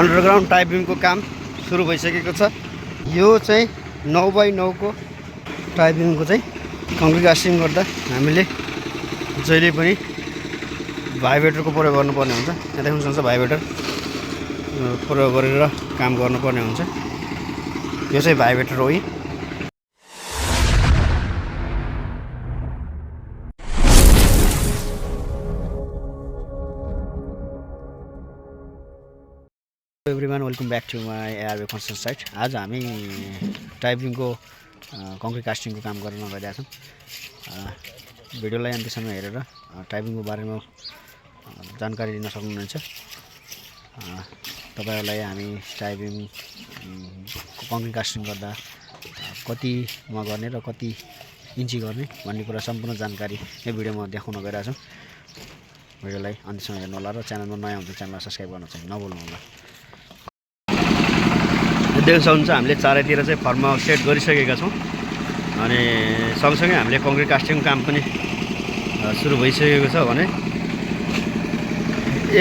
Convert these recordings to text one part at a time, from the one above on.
Underground टाइबिङको काम सुरु भइसकेको छ। यो चाहिँ 9x9 को टाइबिङको चाहिँ कङ्क्रिट कास्टिङ गर्दा हामीले जहिले पनि भाइब्रेटरको प्रयोग गर्नुपर्ने हुन्छ। यहाँ देख्न सक्नुहुन्छ भाइब्रेटर प्रयोग गरेर काम गर्नुपर्ने हुन्छ। यो चाहिँ भाइब्रेटर हो। Everyone welcome back to my एआरवे कन्स्ट्रक्सन साइट। आज हामी टाइबिङको कङ्क्रिट कास्टिङको काम गर्न गइरहेका छौँ। भिडियोलाई अन्त्यसम्म हेरेर टाइबिङको बारेमा जानकारी लिन सक्नुहुनेछ। तपाईहरुलाई हामी टाइबिङ कङ्क्रिट कास्टिङ गर्दा कतिमा गर्ने र कति इन्ची गर्ने भन्ने कुरा सम्पूर्ण जानकारी यो भिडियोमा देखाउन गइरहेका छौँ। भिडियोलाई अन्त्यसम्म हेर्नु होला र च्यानलमा नयाँ हुन्छ च्यानललाई सब्स्क्राइब गर्न चाहिँ नभुल्नु होला। देख्न सक्नुहुन्छ हामीले चारैतिर चाहिँ फर्म सेट गरिसकेका छौँ अनि सँगसँगै हामीले कङ्क्रिट कास्टिङ काम पनि सुरु भइसकेको छ। भने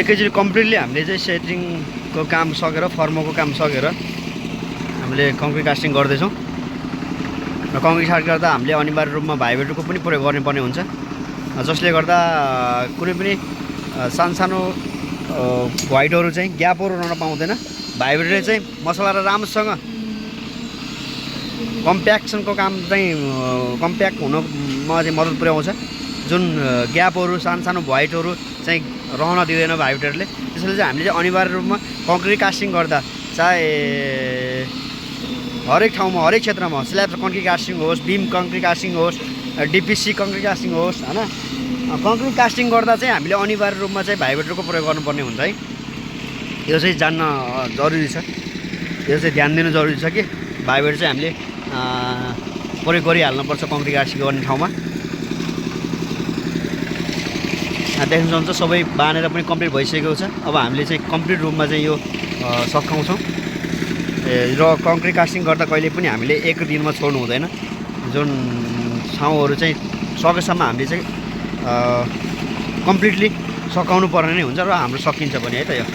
एकैचोटि कम्प्लिटली हामीले चाहिँ सेटिङको काम सकेर फर्मको काम सकेर हामीले कङ्क्रिट कास्टिङ गर्दैछौँ। र कङ्क्रिट कास्ट गर्दा हामीले अनिवार्य रूपमा भाइब्रेटरको पनि प्रयोग गर्नुपर्ने हुन्छ, जसले गर्दा कुनै पनि सानो भ्वाइटहरू चाहिँ ग्यापहरू रहन पाउँदैन। भाइब्रेटरले चाहिँ मसलालाई राम्रोसँग कम्प्याक्सनको काम चाहिँ कम्प्याक्ट हुनमा चाहिँ मद्दत पुर्याउँछ। जुन ग्यापहरू सानो भ्वाइटहरू चाहिँ रहन दिँदैन भाइब्रेटरले। त्यसैले चाहिँ हामीले चाहिँ अनिवार्य रूपमा कङ्क्रिट कास्टिङ गर्दा चाहे हरेक ठाउँमा हरेक क्षेत्रमा स्ल्याब कङ्क्रिट कास्टिङ होस्, बिम कङ्क्रिट कास्टिङ होस्, डिपिसी कङ्क्रिट कास्टिङ होस्, होइन, कङ्क्रिट कास्टिङ गर्दा चाहिँ हामीले अनिवार्य रूपमा चाहिँ भाइब्रेटरको प्रयोग गर्नुपर्ने हुन्छ है। यो चाहिँ जान्न जरुरी छ, यो चाहिँ ध्यान दिनु जरुरी छ कि भाइब्रेटर चाहिँ हामीले प्रयोग गरिहाल्नुपर्छ कङ्क्रिट कास्टिङ गर्ने ठाउँमा। देख्न सक्नुहुन्छ सबै बानेर पनि कम्प्लिट भइसकेको छ। अब हामीले चाहिँ कम्प्लिट रूपमा चाहिँ यो सकाउँछौँ र कङ्क्रिट कास्टिङ गर्दा कहिले पनि हामीले एक दिनमा छोड्नु हुँदैन। जुन ठाउँहरू चाहिँ सकेसम्म हामीले चाहिँ कम्प्लिटली सकाउनु पर्ने नै हुन्छ र हाम्रो सकिन्छ पनि है त। यो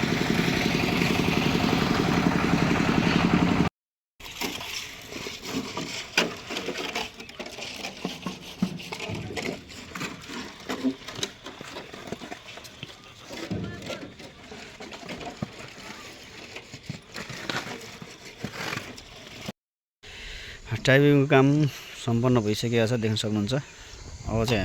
टाइबिङको काम सम्पन्न भइसकेको छ, देख्न सक्नुहुन्छ। अब चाहिँ